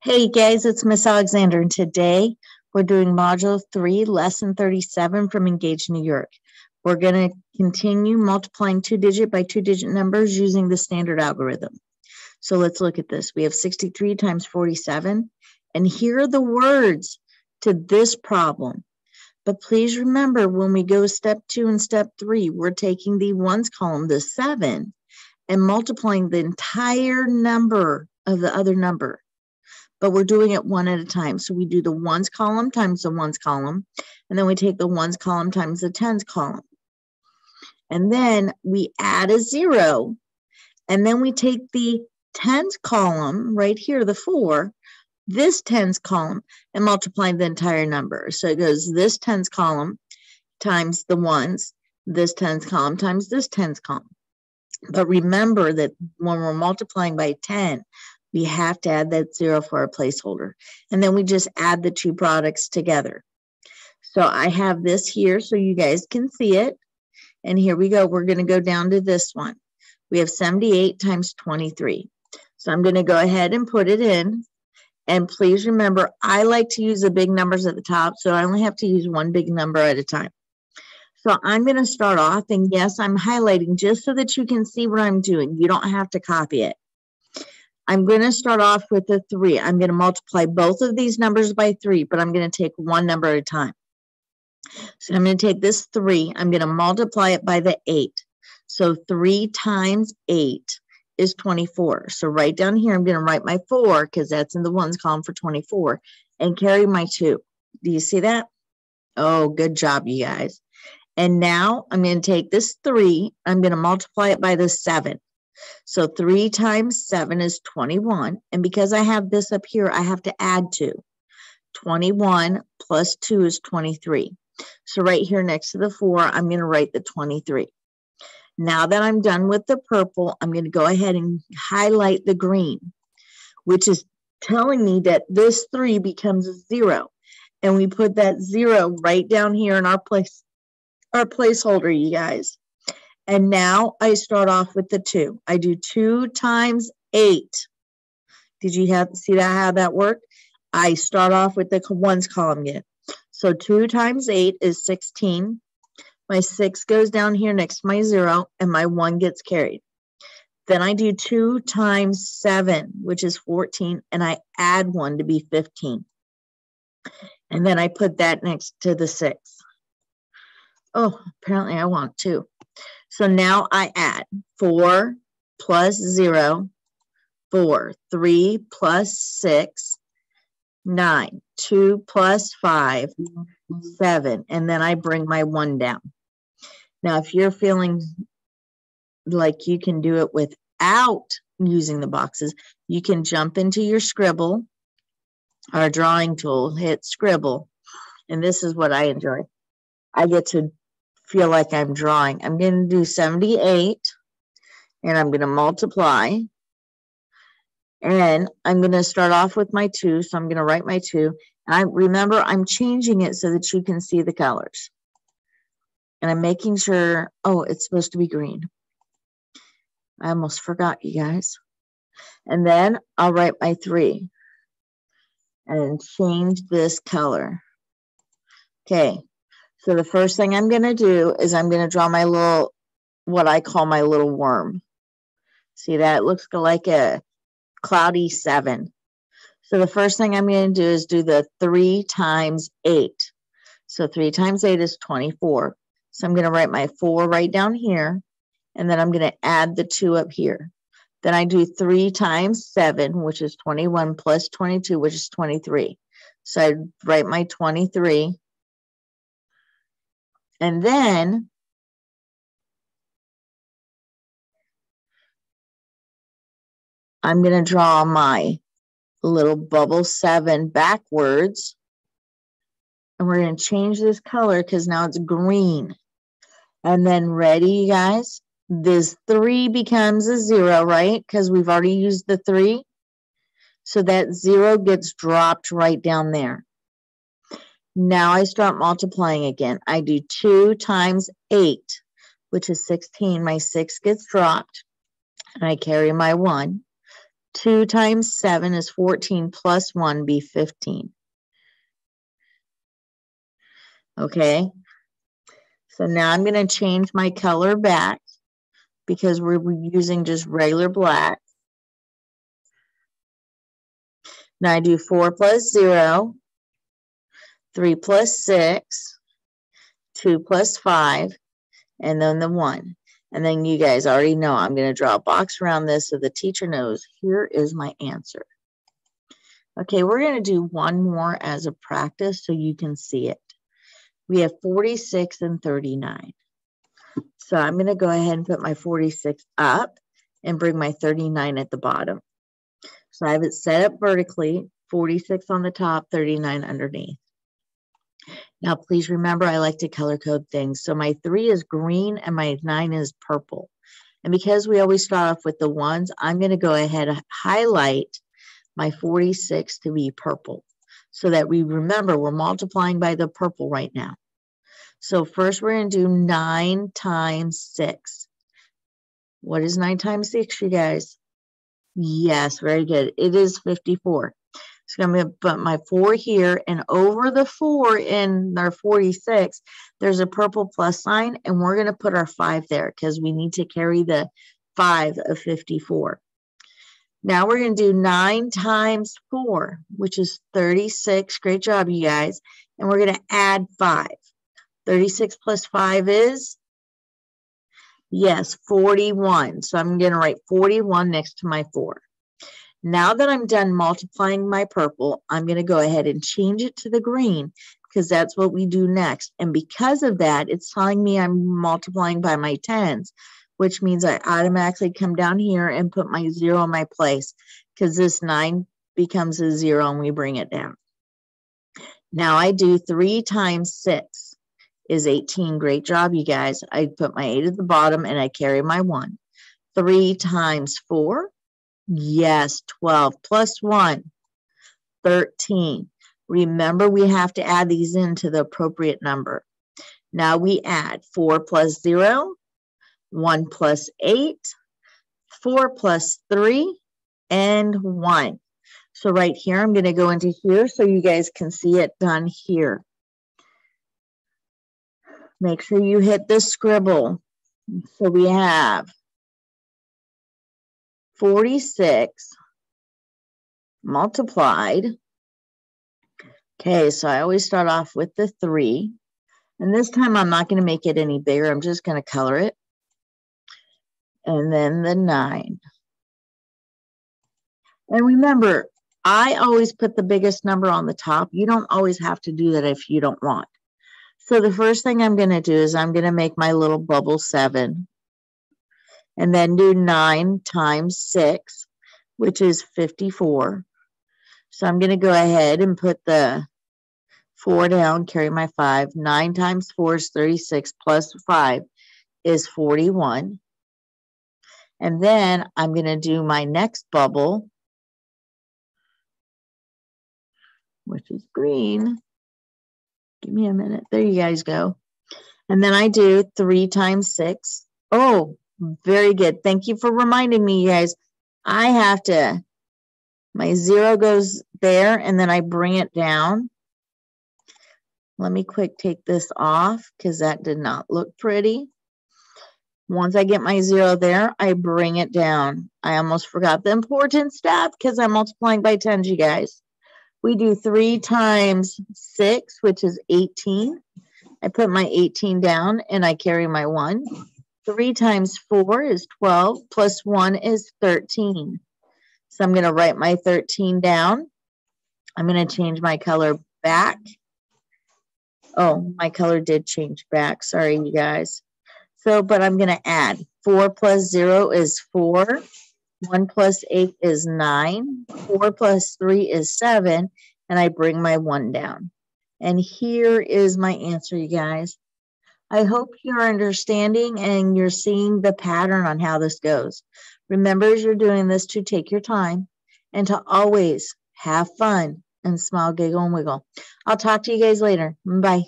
Hey guys, it's Miss Alexander, and today we're doing Module 3, Lesson 37 from Engage New York. We're going to continue multiplying two-digit by two-digit numbers using the standard algorithm. So let's look at this. We have 63 times 47, and here are the words to this problem. But please remember, when we go step 2 and step 3, we're taking the ones column, the 7, and multiplying the entire number of the other number. But we're doing it one at a time. So we do the ones column times the ones column, and then we take the ones column times the tens column. And then we add a 0, and then we take the tens column right here, the 4, this tens column, and multiply the entire number. So it goes this tens column times the ones, this tens column times this tens column. But remember that when we're multiplying by 10, we have to add that 0 for our placeholder. And then we just add the two products together. So I have this here so you guys can see it. And here we go. We're going to go down to this one. We have 78 times 23. So I'm going to go ahead and put it in. And please remember, I like to use the big numbers at the top, so I only have to use one big number at a time. So I'm going to start off, and yes, I'm highlighting just so that you can see what I'm doing. You don't have to copy it. I'm going to start off with the 3. I'm going to multiply both of these numbers by 3, but I'm going to take one number at a time. So I'm going to take this 3. I'm going to multiply it by the 8. So 3 times 8 is 24. So right down here, I'm going to write my 4 because that's in the ones column for 24 and carry my 2. Do you see that? Oh, good job, you guys. And now I'm going to take this 3. I'm going to multiply it by the 7. So 3 times 7 is 21. And because I have this up here, I have to add 2. 21 plus 2 is 23. So right here next to the 4, I'm going to write the 23. Now that I'm done with the purple, I'm going to go ahead and highlight the green, which is telling me that this 3 becomes a 0. And we put that 0 right down here in our placeholder, you guys. And now I start off with the 2. I do 2 times 8. Did you see that, how that worked? I start off with the ones column again. So 2 times 8 is 16. My 6 goes down here next to my 0, and my 1 gets carried. Then I do 2 times 7, which is 14, and I add 1 to be 15. And then I put that next to the 6. Oh, apparently I want 2. So now I add 4 plus 0, 4, 3 plus 6, 9, 2 plus 5, 7, and then I bring my 1 down. Now, if you're feeling like you can do it without using the boxes, you can jump into your scribble or drawing tool, hit scribble, and this is what I enjoy. I get to feel like I'm drawing. I'm going to do 78, and I'm going to multiply, and I'm going to start off with my 2, so I'm going to write my 2. And remember, I'm changing it so that you can see the colors. And I'm making sure, oh, it's supposed to be green. I almost forgot, you guys. And then I'll write my 3 and change this color. Okay, so the first thing I'm going to do is I'm going to draw my little, what I call my little worm. See that? It looks like a cloudy 7. So the first thing I'm going to do is do the 3 times 8. So 3 times 8 is 24. So I'm going to write my 4 right down here, and then I'm going to add the 2 up here. Then I do 3 times 7, which is 21, plus 22, which is 23. So I write my 23. And then I'm going to draw my little bubble 7 backwards. And we're going to change this color because now it's green. And then ready, you guys? This 3 becomes a 0, right? Because we've already used the 3. So that 0 gets dropped right down there. Now I start multiplying again. I do 2 times 8, which is 16. My 6 gets dropped, and I carry my 1. 2 times 7 is 14 plus 1 be 15. Okay, so now I'm going to change my color back because we're using just regular black. Now I do 4 plus 0, 3 plus 6, 2 plus 5, and then the 1. And then you guys already know I'm going to draw a box around this so the teacher knows here is my answer. Okay, we're going to do one more as a practice so you can see it. We have 46 and 39. So I'm going to go ahead and put my 46 up and bring my 39 at the bottom. So I have it set up vertically, 46 on the top, 39 underneath. Now, please remember, I like to color code things. So my 3 is green and my 9 is purple. And because we always start off with the 1s, I'm going to go ahead and highlight my 46 to be purple so that we remember we're multiplying by the purple right now. So first we're going to do 9 times 6. What is 9 times 6, you guys? Yes, very good. It is 54. So I'm going to put my 4 here, and over the 4 in our 46, there's a purple plus sign, and we're going to put our 5 there because we need to carry the 5 of 54. Now we're going to do 9 times 4, which is 36. Great job, you guys. And we're going to add 5. 36 plus 5 is, yes, 41. So I'm going to write 41 next to my 4. Now that I'm done multiplying my purple, I'm going to go ahead and change it to the green because that's what we do next. And because of that, it's telling me I'm multiplying by my 10s, which means I automatically come down here and put my 0 in my place because this 9 becomes a 0 and we bring it down. Now I do 3 times 6 is 18. Great job, you guys. I put my 8 at the bottom and I carry my 1. 3 times 4. Yes, 12 plus 1, 13. Remember, we have to add these into the appropriate number. Now we add 4 plus 0, 1 plus 8, 4 plus 3, and 1. So right here, I'm going to go into here so you guys can see it done here. Make sure you hit the scribble. So we have 46 multiplied. Okay, so I always start off with the 3. And this time I'm not going to make it any bigger. I'm just going to color it. And then the 9. And remember, I always put the biggest number on the top. You don't always have to do that if you don't want. So the first thing I'm going to do is I'm going to make my little bubble 7. And then do 9 times 6, which is 54. So I'm going to go ahead and put the 4 down, carry my 5. 9 times 4 is 36 plus 5 is 41. And then I'm going to do my next bubble, which is green. Give me a minute. There you guys go. And then I do 3 times 6. Oh, very good. Thank you for reminding me, you guys. I have to, my 0 goes there, and then I bring it down. Let me quick take this off because that did not look pretty. Once I get my 0 there, I bring it down. I almost forgot the important step because I'm multiplying by 10s, you guys. We do 3 times 6, which is 18. I put my 18 down, and I carry my 1. 3 times 4 is 12, plus 1 is 13. So I'm going to write my 13 down. I'm going to change my color back. Oh, my color did change back. Sorry, you guys. So, but I'm going to add 4 plus 0 is 4. 1 plus 8 is 9. 4 plus 3 is 7. And I bring my 1 down. And here is my answer, you guys. I hope you're understanding and you're seeing the pattern on how this goes. Remember, as you're doing this, to take your time and to always have fun and smile, giggle, and wiggle. I'll talk to you guys later. Bye.